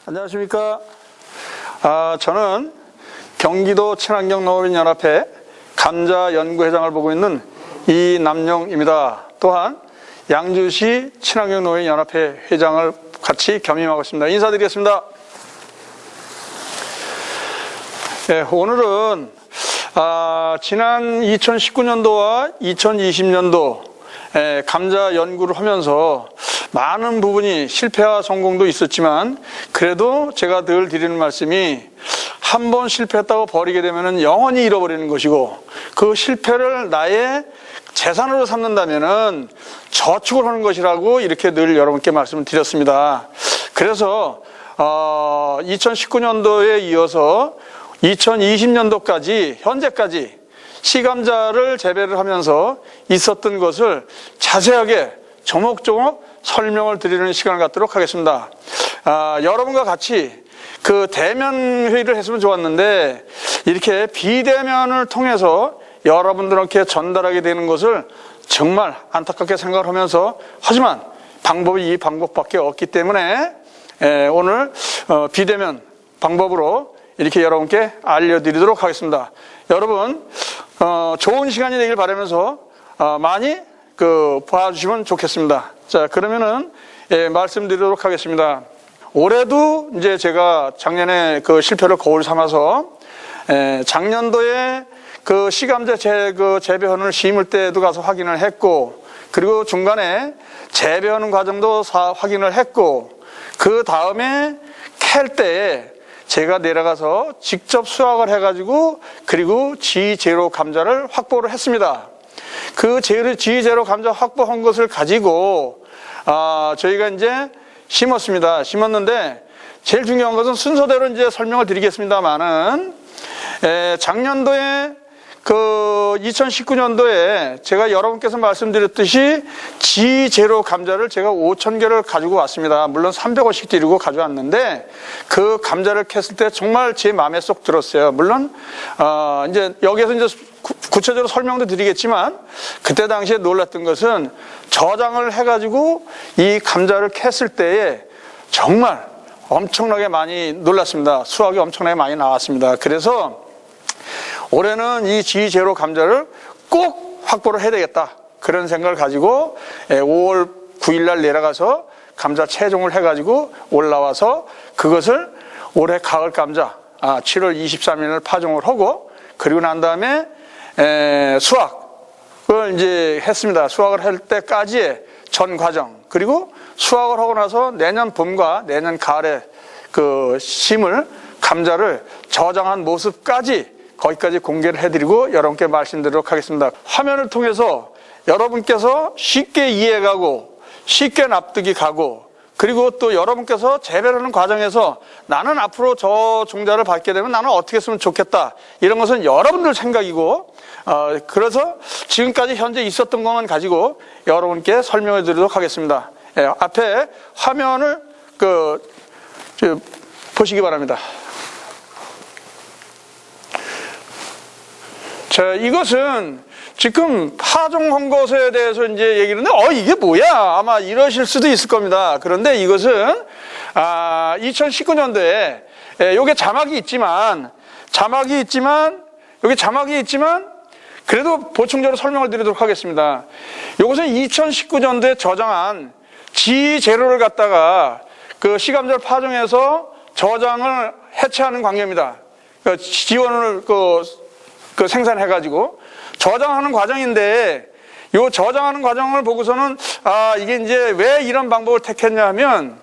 안녕하십니까. 저는 경기도 친환경농업인연합회 감자연구회장을 보고 있는 이남용입니다. 또한 양주시 친환경농업인연합회 회장을 같이 겸임하고 있습니다. 인사드리겠습니다. 네, 오늘은 지난 2019년도와 2020년도 감자 연구를 하면서 많은 부분이 실패와 성공도 있었지만 그래도 제가 늘 드리는 말씀이 한 번 실패했다고 버리게 되면 영원히 잃어버리는 것이고 그 실패를 나의 재산으로 삼는다면 저축을 하는 것이라고 이렇게 늘 여러분께 말씀을 드렸습니다. 그래서 2019년도에 이어서 2020년도까지 현재까지 시감자를 재배를 하면서 있었던 것을 자세하게 조목조목 설명을 드리는 시간을 갖도록 하겠습니다. 여러분과 같이 그 대면 회의를 했으면 좋았는데 이렇게 비대면을 통해서 여러분들께 전달하게 되는 것을 정말 안타깝게 생각을 하면서 하지만 방법이 이 방법밖에 없기 때문에 오늘 비대면 방법으로 이렇게 여러분께 알려드리도록 하겠습니다. 여러분 좋은 시간이 되길 바라면서 많이 봐주시면 좋겠습니다. 자, 그러면은 말씀드리도록 하겠습니다. 올해도 이제 제가 작년에 그 실패를 거울 삼아서 작년도에 그 시감자 재배원을 심을 때도 가서 확인을 했고 그리고 중간에 재배하는 과정도 확인을 했고 그 다음에 캘 때에 제가 내려가서 직접 수확을 해가지고 그리고 G0 감자를 확보를 했습니다. 그 G0 감자 확보한 것을 가지고 저희가 이제 심었습니다. 심었는데 제일 중요한 것은 순서대로 이제 설명을 드리겠습니다만은 작년도에 2019년도에 제가 여러분께서 말씀드렸듯이 G0 감자를 제가 5,000개를 가지고 왔습니다. 물론 300원씩 드리고 가져왔는데 그 감자를 캤을 때 정말 제 마음에 쏙 들었어요. 물론 이제 여기에서 이제 구체적으로 설명도 드리겠지만 그때 당시에 놀랐던 것은 저장을 해가지고 이 감자를 캤을 때에 정말 엄청나게 많이 놀랐습니다. 수확이 엄청나게 많이 나왔습니다. 그래서 올해는 이 G0 감자를 꼭 확보를 해야 되겠다. 그런 생각을 가지고 5월 9일 날 내려가서 감자 채종을 해가지고 올라와서 그것을 올해 가을 감자 7월 23일 파종을 하고 그리고 난 다음에 수확을 이제 했습니다. 수확을 할 때까지의 전 과정 그리고 수확을 하고 나서 내년 봄과 내년 가을에 그 심을 감자를 저장한 모습까지 거기까지 공개를 해드리고 여러분께 말씀드리도록 하겠습니다. 화면을 통해서 여러분께서 쉽게 이해가고 쉽게 납득이 가고 그리고 또 여러분께서 재배하는 과정에서 나는 앞으로 저 종자를 받게 되면 나는 어떻게 했으면 좋겠다. 이런 것은 여러분들 생각이고 그래서 지금까지 현재 있었던 것만 가지고 여러분께 설명해 드리도록 하겠습니다. 앞에 화면을 보시기 바랍니다. 자, 이것은 지금 파종한 것에 대해서 이제 얘기를 했는데, 이게 뭐야? 아마 이러실 수도 있을 겁니다. 그런데 이것은, 2019년도에, 요게 자막이 있지만, 그래도 보충적으로 설명을 드리도록 하겠습니다. 요것은 2019년도에 저장한 G0를 갖다가 그 시감자를 파종해서 저장을 해체하는 관계입니다. 지원을 생산해가지고 저장하는 과정인데 이 저장하는 과정을 보고서는 이게 이제 왜 이런 방법을 택했냐 하면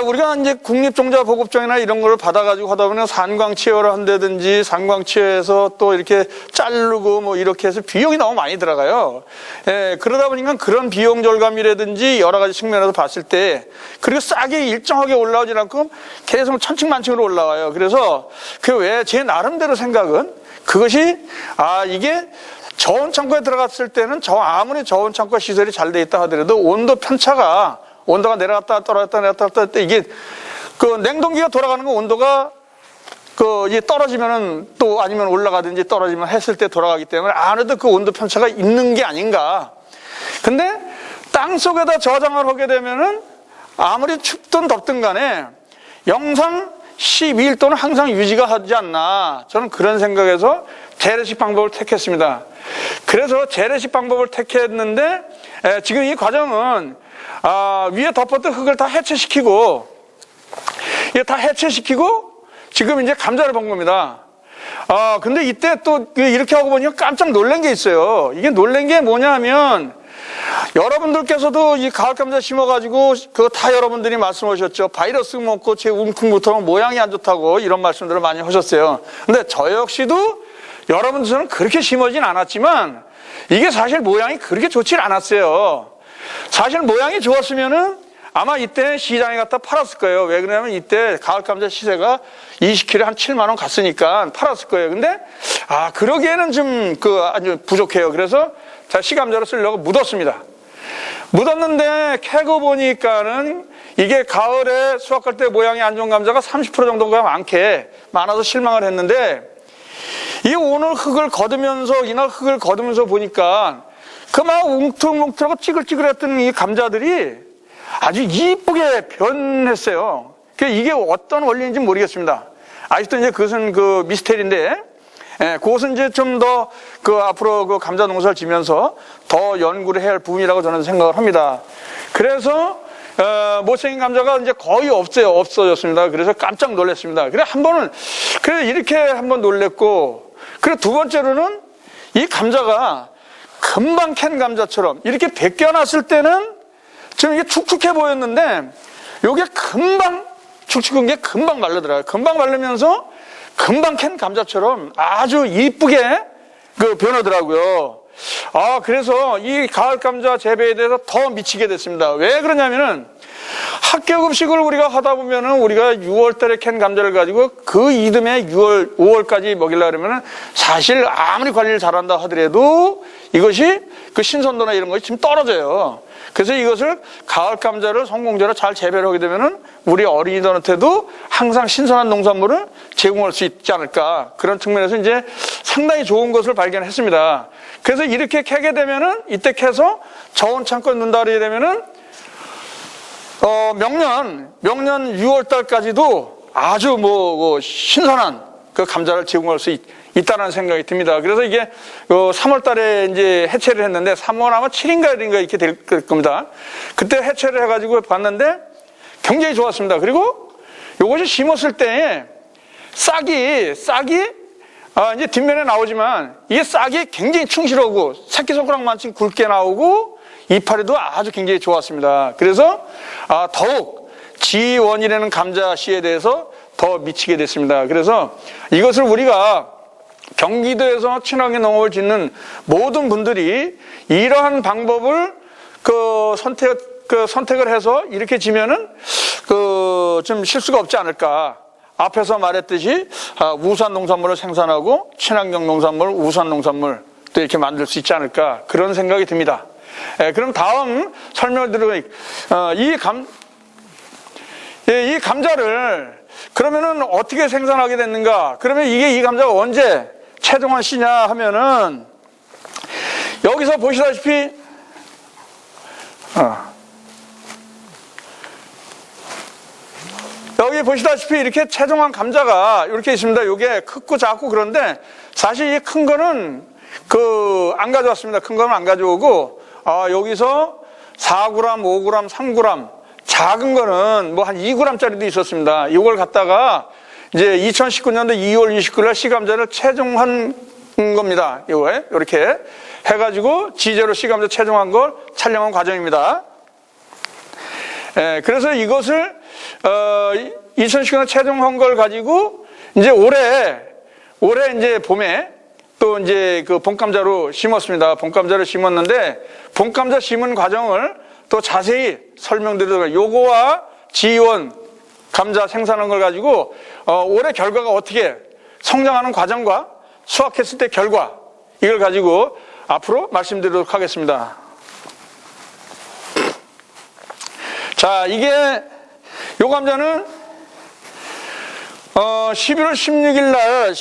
우리가 이제 국립종자보급정이나 이런 걸 받아가지고 하다 보면 산광치열을 한다든지 산광치열해서 또 이렇게 자르고 뭐 이렇게 해서 비용이 너무 많이 들어가요. 그러다 보니까 그런 비용 절감이라든지 여러 가지 측면에서 봤을 때 그리고 싸게 일정하게 올라오지 않고 계속 천층만층으로 올라와요. 그래서 그 외에 제 나름대로 생각은 그것이 이게 저온 창고에 들어갔을 때는 아무리 저온 창고 시설이 잘 돼 있다 하더라도 온도 편차가 온도가 내려갔다 떨어졌다 할 때 이게 냉동기가 돌아가는 거 온도가 이게 떨어지면은 또 아니면 올라가든지 떨어지면 했을 때 돌아가기 때문에 아무래도 그 온도 편차가 있는 게 아닌가. 근데 땅 속에다 저장을 하게 되면은 아무리 춥든 덥든 간에 영상 12일 동안 항상 유지가 하지 않나, 저는 그런 생각에서 재래식 방법을 택했습니다. 그래서 재래식 방법을 택했는데 지금 이 과정은 위에 덮었던 흙을 다 해체시키고 지금 이제 감자를 본 겁니다. 근데 이때 또 이렇게 하고 보니까 깜짝 놀란 게 있어요. 이게 놀란 게 뭐냐 하면, 여러분들께서도 이 가을 감자 심어가지고 그거 다 여러분들이 말씀하셨죠. 바이러스 먹고 제 움큼부터 모양이 안 좋다고 이런 말씀들을 많이 하셨어요. 근데 저 역시도 여러분들처럼 그렇게 심어진 않았지만 이게 사실 모양이 그렇게 좋질 않았어요. 사실 모양이 좋았으면은 아마 이때 시장에 갖다 팔았을 거예요. 왜 그러냐면 이때 가을 감자 시세가 20kg에 한 7만 원 갔으니까 팔았을 거예요. 근데 그러기에는 좀 아주 부족해요. 그래서 자, 시감자로 쓰려고 묻었습니다. 묻었는데 캐고 보니까는 이게 가을에 수확할 때 모양이 안 좋은 감자가 30% 정도가 많아서 실망을 했는데, 이 오늘 이날 흙을 거두면서 보니까 그 막 웅퉁웅퉁하고 찌글찌글했던 이 감자들이 아주 이쁘게 변했어요. 이게 어떤 원리인지 모르겠습니다. 아직도 이제 그것은 미스테리인데, 그것은 이제 좀 더 앞으로 감자 농사를 지면서 더 연구를 해야 할 부분이라고 저는 생각을 합니다. 그래서 못생긴 감자가 이제 거의 없어졌습니다. 그래서 깜짝 놀랐습니다. 그래 이렇게 한번 놀랬고, 그리고 두 번째로는 이 감자가 금방 캔 감자처럼 이렇게 벗겨놨을 때는 좀 이게 축축해 보였는데, 요게 축축한 게 금방 마르더라고요. 금방 마르면서 금방 캔 감자처럼 아주 이쁘게 변하더라고요. 그래서 이 가을 감자 재배에 대해서 더 미치게 됐습니다. 왜 그러냐면은 학교급식을 우리가 하다 보면은 우리가 6월 달에 캔 감자를 가지고 그 이듬해 5월까지 먹이려고 그러면은 사실 아무리 관리를 잘한다 하더라도 이것이 신선도나 이런 것이 좀 떨어져요. 그래서 이것을 가을 감자를 성공적으로 잘 재배를 하게 되면은 우리 어린이들한테도 항상 신선한 농산물을 제공할 수 있지 않을까, 그런 측면에서 이제 상당히 좋은 것을 발견했습니다. 그래서 이렇게 캐게 되면은, 이때 캐서 저온 창고에 넣는다 하게 되면은 명년 6월 달까지도 아주 신선한 감자를 제공할 수 있다는 생각이 듭니다. 그래서 이게 3월 달에 이제 해체를 했는데, 3월 아마 7인가 1인가 이렇게 될 겁니다. 그때 해체를 해가지고 봤는데 굉장히 좋았습니다. 그리고 요것이 심었을 때 싹이 이제 뒷면에 나오지만 이게 싹이 굉장히 충실하고 새끼손가락만큼 굵게 나오고 이파리도 아주 굉장히 좋았습니다. 그래서 더욱 G1이라는 감자 씨에 대해서 더 미치게 됐습니다. 그래서 이것을 우리가 경기도에서 친환경 농업을 짓는 모든 분들이 이러한 방법을 선택을 해서 이렇게 지면은 좀 실수가 없지 않을까. 앞에서 말했듯이 우수한 농산물을 생산하고 친환경 농산물, 우수한 농산물 또 이렇게 만들 수 있지 않을까, 그런 생각이 듭니다. 그럼 다음 설명을 드리면, 이 감자를 그러면은 어떻게 생산하게 됐는가? 그러면 이 감자가 언제 최종한 씨냐 하면은, 여기서 보시다시피 여기 보시다시피 이렇게 최종한 감자가 이렇게 있습니다. 이게 크고 작고 그런데 사실 이 큰 거는 안 가져왔습니다. 큰 거는 안 가져오고 여기서 4g, 5g, 3g, 작은 거는 한 2g짜리도 있었습니다. 이걸 갖다가 이제 2019년도 2월 29일 날 씨감자를 최종한 겁니다. 이렇게 해가지고 지제로 씨감자 최종한 걸 촬영한 과정입니다. 그래서 이것을 2019년 최종한 걸 가지고 이제 올해 이제 봄에 또 이제 봄감자로 심었습니다. 봄감자를 심었는데, 봄감자 심은 과정을 또 자세히 설명드리도록, 요거와 G1 감자 생산한 걸 가지고 올해 결과가 어떻게 성장하는 과정과 수확했을 때 결과, 이걸 가지고 앞으로 말씀드리도록 하겠습니다. 자, 요 감자는 11월 16일 날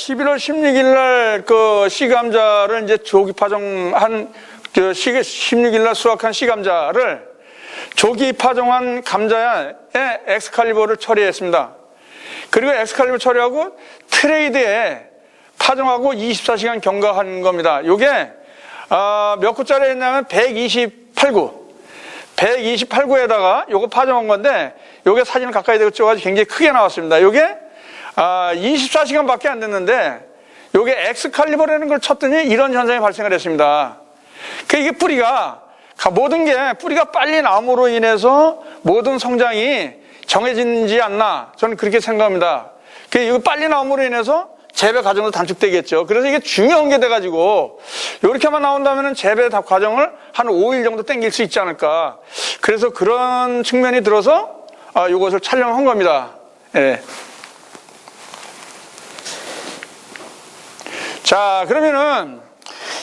씨감자를 이제 조기 파종한 16일 날 수확한 씨감자를 조기 파종한 감자에 엑스칼리버를 처리했습니다. 그리고 엑스칼리버 처리하고 트레이드에 파종하고 24시간 경과한 겁니다. 요게 몇 구짜리 했냐면 128구. 128구에다가 요거 파종한 건데 요게 사진을 가까이 대고 찍어가지고 굉장히 크게 나왔습니다. 요게 24시간밖에 안 됐는데 요게 엑스칼리버라는 걸 쳤더니 이런 현상이 발생을 했습니다. 이게 뿌리가 모든 게 뿌리가 빨리 나옴으로 인해서 모든 성장이 정해지지 않나 저는 그렇게 생각합니다. 이거 빨리 나옴으로 인해서 재배 과정도 단축되겠죠. 그래서 이게 중요한 게 돼가지고 이렇게만 나온다면 재배 과정을 한 5일 정도 당길 수 있지 않을까. 그래서 그런 측면이 들어서 이것을 촬영한 겁니다. 예. 자, 그러면은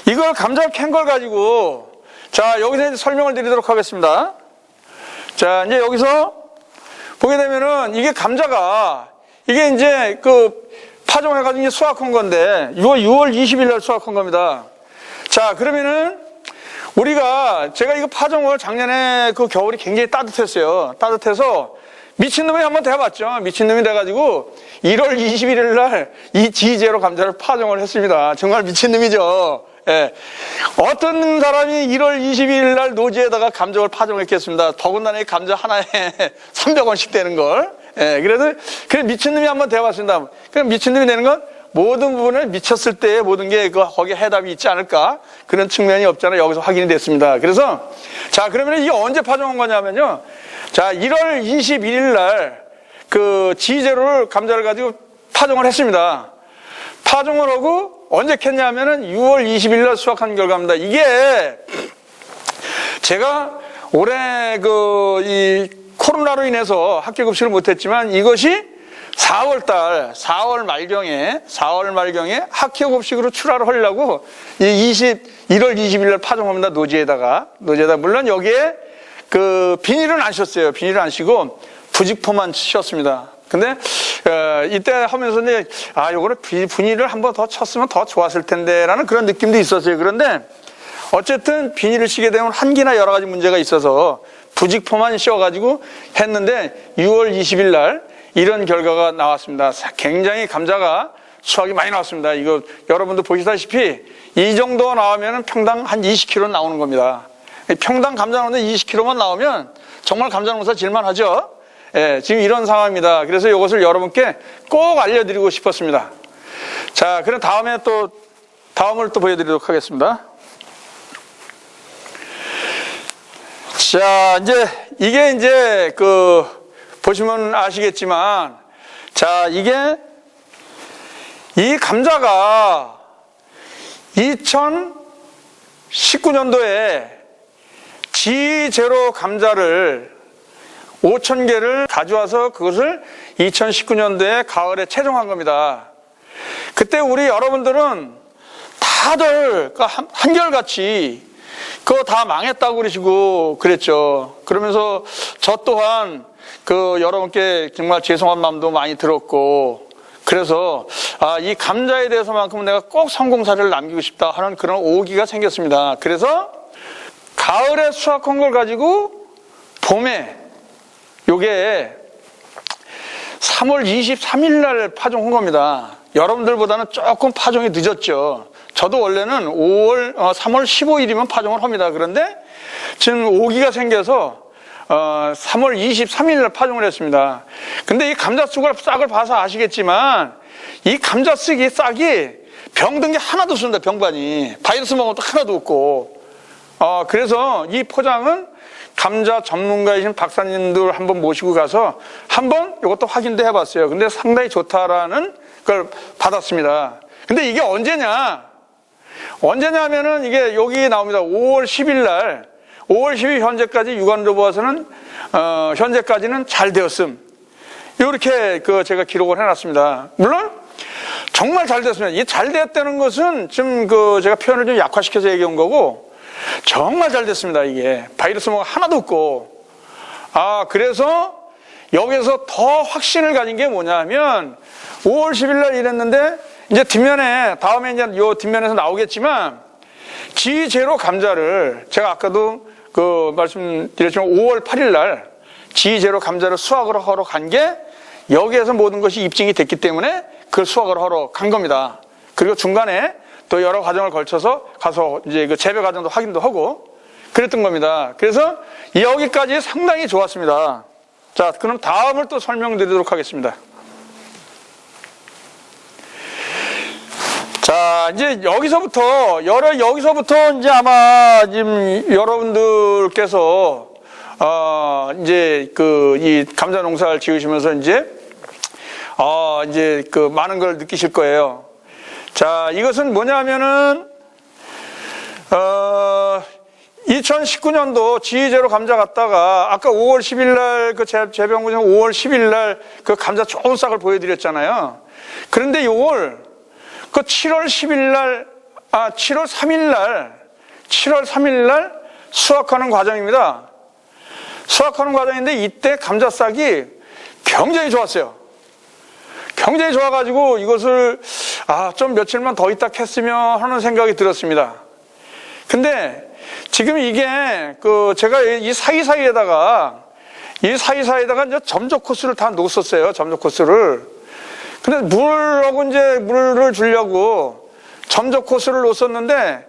이걸 감자를 캔 걸 가지고 자, 여기서 이제 설명을 드리도록 하겠습니다. 자, 이제 여기서 보게 되면은 이게 감자가 이게 이제 파종해가지고 이제 수확한 건데, 6월 20일 날 수확한 겁니다. 자, 그러면은 제가 이거 파종을 작년에 겨울이 굉장히 따뜻했어요. 따뜻해서 미친놈이 한번 돼봤죠. 미친놈이 돼가지고 1월 21일 날 이 지제로 감자를 파종을 했습니다. 정말 미친놈이죠. 예. 어떤 사람이 1월 22일 날 노지에다가 감자를 파종했겠습니다. 더군다나 이 감자 하나에 300원씩 되는 걸. 예. 그래 미친놈이 한번 돼봤습니다. 그럼 미친놈이 되는 건 모든 부분을 미쳤을 때의 모든 게 거기에 해답이 있지 않을까? 그런 측면이 없잖아요. 여기서 확인이 됐습니다. 그래서, 자, 그러면 이게 언제 파종한 거냐면요. 자, 1월 21일 날 지제로를 감자를 가지고 파종을 했습니다. 파종을 하고 언제 캤냐면은 6월 20일 날 수확한 결과입니다. 이게 제가 올해 이 코로나로 인해서 학교 급식을 못했지만 이것이 4월 말경에 학교 급식으로 출하를 하려고 1월 20일 날 파종합니다. 노지에다가 물론 여기에 비닐은 안 씌웠어요. 비닐은 안 씌고 부직포만 씌웠습니다. 근데 이때 하면서는 요거를 비닐을 한번 더 쳤으면 더 좋았을 텐데라는 그런 느낌도 있었어요. 그런데 어쨌든 비닐을 씌게 되면 한기나 여러 가지 문제가 있어서 부직포만 씌워가지고 했는데 6월 20일 날 이런 결과가 나왔습니다. 굉장히 감자가 수확이 많이 나왔습니다. 이거 여러분도 보시다시피 이 정도 나오면 평당 한 20kg 나오는 겁니다. 평당 감자 농사 20kg만 나오면 정말 감자 농사 질만하죠. 예, 지금 이런 상황입니다. 그래서 이것을 여러분께 꼭 알려드리고 싶었습니다. 자, 그럼 다음을 또 보여드리도록 하겠습니다. 자, 이게 보시면 아시겠지만, 자, 이 감자가 2019년도에 G0 감자를 5,000개를 가져와서 그것을 2019년도에 가을에 채종한 겁니다. 그때 우리 여러분들은 다들 한결같이 그거 다 망했다고 그러시고 그랬죠. 그러면서 저 또한 여러분께 정말 죄송한 마음도 많이 들었고, 그래서 이 감자에 대해서만큼은 내가 꼭 성공사례를 남기고 싶다 하는 그런 오기가 생겼습니다. 그래서 가을에 수확한 걸 가지고 봄에 요게 3월 23일 날 파종한 겁니다. 여러분들보다는 조금 파종이 늦었죠. 저도 원래는 3월 15일이면 파종을 합니다. 그런데 지금 오기가 생겨서 3월 23일 날 파종을 했습니다. 근데 이 감자 싹을 봐서 아시겠지만 이 감자 싹이 병든 게 하나도 없습니다. 병반이 바이러스 먹은 것도 하나도 없고, 그래서 이 포장은 감자 전문가이신 박사님들 한번 모시고 가서 한번 이것도 확인도 해봤어요. 근데 상당히 좋다라는 걸 받았습니다. 근데 이게 언제냐면은 이게 여기 나옵니다. 5월 10일 날, 5월 10일 현재까지 육안으로 보아서는 현재까지는 잘 되었음. 이렇게 제가 기록을 해놨습니다. 물론 정말 잘 됐습니다. 이 잘 되었다는 것은 지금 제가 표현을 좀 약화시켜서 얘기한 거고, 정말 잘 됐습니다. 이게 바이러스가 하나도 없고. 그래서 여기서 더 확신을 가진 게 뭐냐면 5월 10일 날 이랬는데 이제 다음에 이제 요 뒷면에서 나오겠지만 G0 감자를 제가 아까도 말씀드렸지만 5월 8일 날 G0 감자를 수확을 하러 간 게 여기에서 모든 것이 입증이 됐기 때문에 그걸 수확을 하러 간 겁니다. 그리고 중간에 또 여러 과정을 걸쳐서 가서 이제 그 재배 과정도 확인도 하고 그랬던 겁니다. 그래서 여기까지 상당히 좋았습니다. 자, 그럼 다음을 또 설명드리도록 하겠습니다. 자, 이제 여기서부터 이제 아마 지금 여러분들께서 이제 이 감자 농사를 지으시면서 이제 그 많은 걸 느끼실 거예요. 자, 이것은 뭐냐면은 2019년도 지휘제로 감자 갔다가 아까 5월 10일 날 그 재배원구장 5월 10일 날 그 감자 좋은 싹을 보여드렸잖아요. 그런데 요걸 그 7월 3일 날 수확하는 과정입니다. 수확하는 과정인데 이때 감자 싹이 굉장히 좋았어요. 굉장히 좋아가지고 이것을 좀 며칠만 더 있다 캤으면 하는 생각이 들었습니다. 근데 지금 이게 제가 이 사이사이에다가 이제 점적 코스를 다 놓았었어요. 점적 코스를. 근데 물을 주려고 점적 코스를 놓았었는데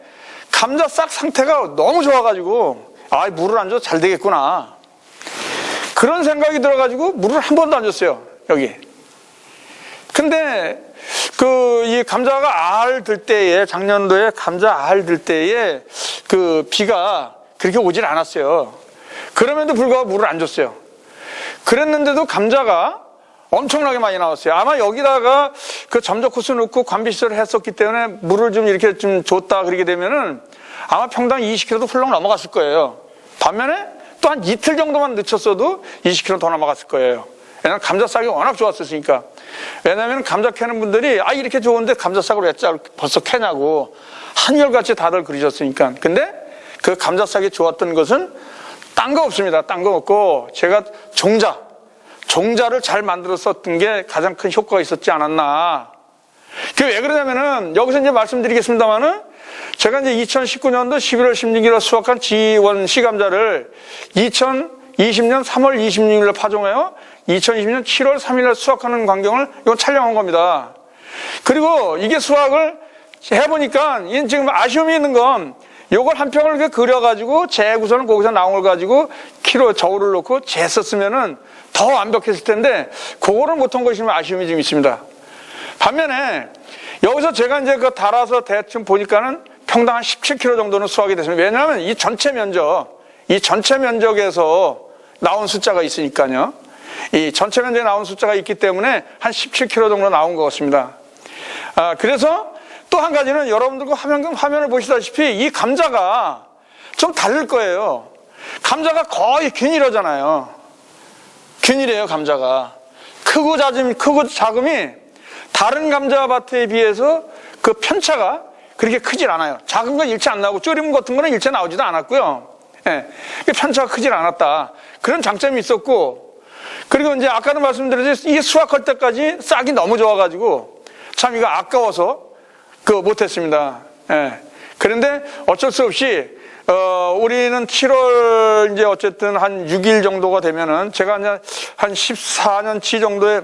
감자 싹 상태가 너무 좋아가지고 물을 안 줘도 잘 되겠구나. 그런 생각이 들어가지고 물을 한 번도 안 줬어요. 여기. 근데 이 감자가 알 들 때에 작년도에 감자 알 들 때에 비가 그렇게 오질 않았어요. 그럼에도 불구하고 물을 안 줬어요. 그랬는데도 감자가 엄청나게 많이 나왔어요. 아마 여기다가 그 점적 코스 넣고 관비 시설을 했었기 때문에 물을 좀 이렇게 좀 줬다 그러게 되면은 아마 평당 20kg도 훌렁 넘어갔을 거예요. 반면에 또 한 이틀 정도만 늦췄어도 20kg 더 넘어갔을 거예요. 왜냐면 감자 싹이 워낙 좋았으니까. 왜냐면 감자 캐는 분들이 이렇게 좋은데 감자 싹을 왜 벌써 캐냐고 한결같이 다들 그러셨으니까. 근데 그 감자 싹이 좋았던 것은 딴 거 없습니다. 딴 거 없고 제가 종자를 잘 만들었었던 게 가장 큰 효과가 있었지 않았나. 그게 왜 그러냐면은 여기서 이제 말씀드리겠습니다만은 제가 이제 2019년도 11월 16일에 수확한 G1 씨감자를 2020년 3월 26일에 파종해요. 2020년 7월 3일에 수확하는 광경을 이건 촬영한 겁니다. 그리고 이게 수확을 해보니까 지금 아쉬움이 있는 건 요걸 한 평을 이렇게 그려가지고 재구선을 거기서 나온 걸 가지고 키로 저울을 놓고 쟀었으면은 더 완벽했을 텐데 그거를 못한 것이 아쉬움이 좀 있습니다. 반면에 여기서 제가 이제 달아서 대충 보니까는 평당 한 17kg 정도는 수확이 됐습니다. 왜냐하면 이 전체 면적에서 나온 숫자가 있으니까요. 이 전체 면적에 나온 숫자가 있기 때문에 한 17kg 정도 나온 것 같습니다. 그래서 또 한 가지는 여러분들과 화면을 보시다시피 이 감자가 좀 다를 거예요. 감자가 거의 균일하잖아요. 균일해요, 감자가. 크고 작음이 다른 감자밭에 비해서 그 편차가 그렇게 크질 않아요. 작은 건 일체 안 나오고 쪼림 같은 거는 일체 나오지도 않았고요. 예, 편차가 크질 않았다. 그런 장점이 있었고, 그리고 이제 아까도 말씀드렸듯이 이게 수확할 때까지 싹이 너무 좋아가지고 참 이거 아까워서 못했습니다. 예. 그런데 어쩔 수 없이 우리는 7월 이제 어쨌든 한 6일 정도가 되면은 제가 이제 한 14년치 정도의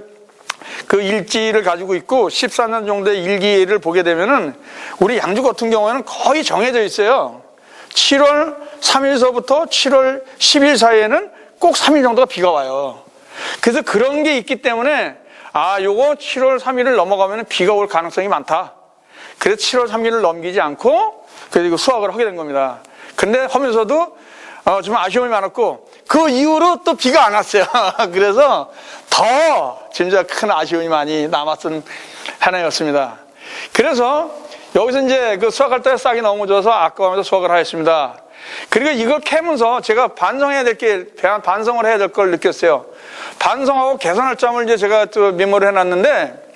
그 일지를 가지고 있고 14년 정도의 일기를 보게 되면은 우리 양주 같은 경우에는 거의 정해져 있어요. 7월 3일서부터 7월 10일 사이에는 꼭 3일 정도가 비가 와요. 그래서 그런 게 있기 때문에 요거 7월 3일을 넘어가면 비가 올 가능성이 많다. 그래서 7월 3일을 넘기지 않고 그리고 수확을 하게 된 겁니다. 근데 하면서도 좀 아쉬움이 많았고 그 이후로 또 비가 안 왔어요. 그래서 더 진짜 큰 아쉬움이 많이 남았던 한 해였습니다. 그래서 여기서 이제 수확할 때 싹이 너무 좋아서 아까워하면서 수확을 하였습니다. 그리고 이걸 캐면서 제가 반성을 해야 될 걸 느꼈어요. 반성하고 개선할 점을 이제 제가 또 메모를 해놨는데,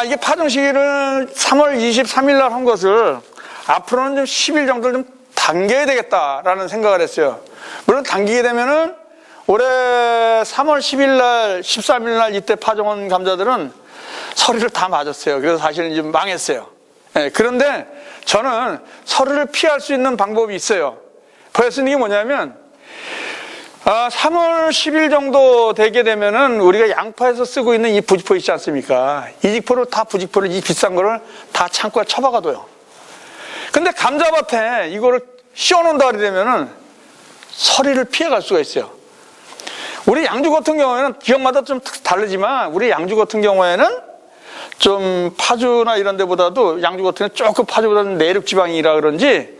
이게 파종 시기를 3월 23일 날 한 것을 앞으로는 좀 10일 정도 좀 당겨야 되겠다라는 생각을 했어요. 물론 당기게 되면은 올해 3월 10일 날, 13일 날 이때 파종한 감자들은 서리를 다 맞았어요. 그래서 사실은 좀 망했어요. 네, 그런데 저는 서리를 피할 수 있는 방법이 있어요. 보였으니 이게 뭐냐면, 3월 10일 정도 되게 되면은 우리가 양파에서 쓰고 있는 이 부직포 있지 않습니까? 부직포를 이 비싼 거를 다 창고에 처박아둬요. 근데 감자밭에 이거를 씌워놓는다 되면은 서리를 피해갈 수가 있어요. 우리 양주 같은 경우에는 지역마다 좀 다르지만 우리 양주 같은 경우에는 좀 파주나 이런 데보다도 양주 같은 경우는 조금 파주보다는 내륙 지방이라 그런지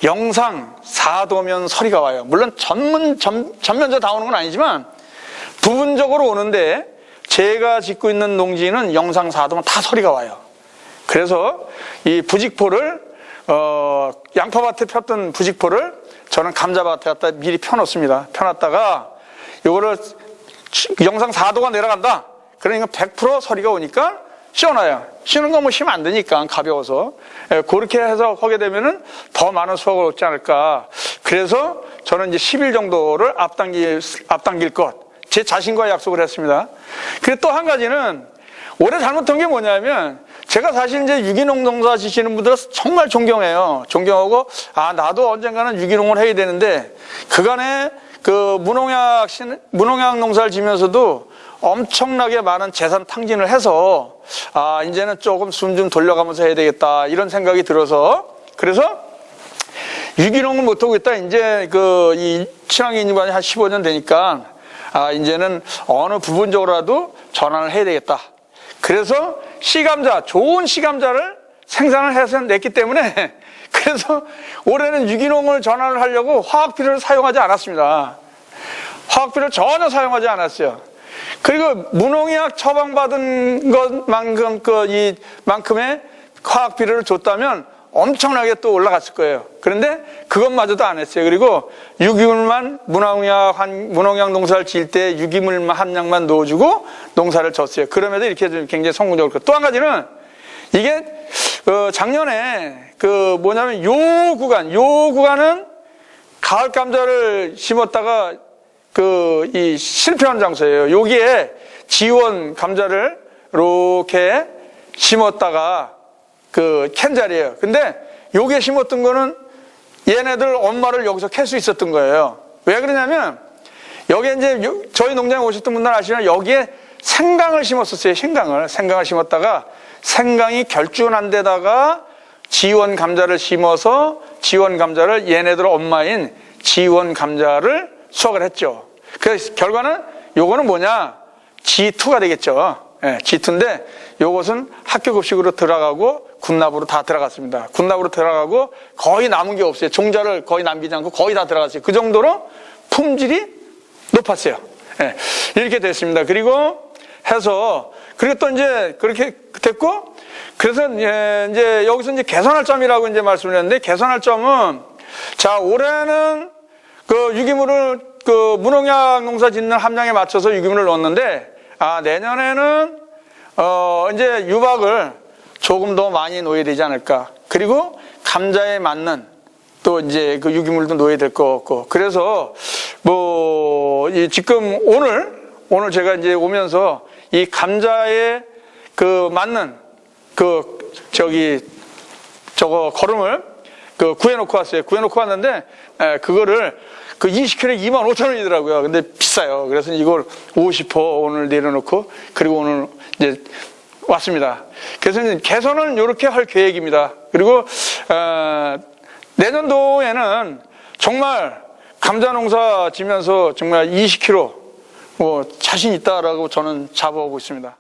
영상 4도면 서리가 와요. 물론 전면적으로 다 오는 건 아니지만 부분적으로 오는데 제가 짓고 있는 농지는 영상 4도면 다 서리가 와요. 그래서 이 부직포를 양파밭에 폈던 부직포를 저는 감자밭에 갖다 미리 펴놓습니다. 펴놨다가 요거를 영상 4도가 내려간다. 그러니까 100% 서리가 오니까 씌워놔요. 씌우는 건 뭐 쉬면 안 되니까 가벼워서. 그렇게 해서 하게 되면은 더 많은 수확을 얻지 않을까. 그래서 저는 이제 10일 정도를 앞당길 것. 제 자신과 약속을 했습니다. 그리고 또 한 가지는 올해 잘못한 게 뭐냐면 제가 사실 이제 유기농 농사 지시는 분들은 정말 존경해요. 존경하고 나도 언젠가는 유기농을 해야 되는데 그간에 그 무농약 농사를 지면서도 엄청나게 많은 재산 탕진을 해서 이제는 조금 숨 좀 돌려가면서 해야 되겠다 이런 생각이 들어서 그래서 유기농을 못하고 있다. 이제 이 친환경 인증관이 한 15년 되니까 이제는 어느 부분적으로라도 전환을 해야 되겠다. 그래서 씨감자, 좋은 씨감자를 생산을 해서 냈기 때문에 그래서 올해는 유기농을 전환을 하려고 화학비료를 사용하지 않았습니다. 화학비료를 전혀 사용하지 않았어요. 그리고 무농약 처방받은 것만큼 이만큼의 화학비료를 줬다면 엄청나게 또 올라갔을 거예요. 그런데 그것마저도 안 했어요. 그리고 유기물만 무농약 농사를 지을 때 유기물 함량만 넣어주고 농사를 졌어요. 그럼에도 이렇게 좀 굉장히 성공적으로. 또 한 가지는 이게 작년에 뭐냐면 요 구간은 가을 감자를 심었다가 이 실패한 장소예요. 여기에 지원 감자를 이렇게 심었다가 캔 자리예요. 근데 여기에 심었던 거는 얘네들 엄마를 여기서 캘 수 있었던 거예요. 왜 그러냐면 여기에 이제 저희 농장에 오셨던 분들 아시면 여기에 생강을 심었었어요. 생강을 심었다가 생강이 결준한 데다가 지원 감자를 심어서 지원 감자를 얘네들 엄마인 지원 감자를 수확을 했죠. 그래서 결과는 요거는 뭐냐? G2가 되겠죠. 네, G2인데 요것은 학교 급식으로 들어가고 군납으로 다 들어갔습니다. 군납으로 들어가고 거의 남은 게 없어요. 종자를 거의 남기지 않고 거의 다 들어갔어요. 그 정도로 품질이 높았어요. 네, 이렇게 됐습니다. 그리고 또 이제 그렇게 됐고 그래서 이제 여기서 이제 개선할 점이라고 이제 말씀을 했는데 개선할 점은 올해는 유기물을 무농약 농사 짓는 함량에 맞춰서 유기물을 넣었는데 내년에는 이제 유박을 조금 더 많이 넣어야 되지 않을까. 그리고 감자에 맞는 또 이제 유기물도 넣어야 될 것 같고. 그래서 지금 오늘 제가 이제 오면서 이 감자에 맞는 저거 거름을 구해놓고 왔어요. 구해놓고 왔는데 그거를 20kg에 25,000원이더라고요. 근데 비싸요. 그래서 이걸 50호 오늘 내려놓고 그리고 오늘 이제 왔습니다. 그래서 이제 개선은 이렇게 할 계획입니다. 그리고 내년도에는 정말 감자 농사 지면서 정말 20kg 자신 있다라고 저는 자부하고 있습니다.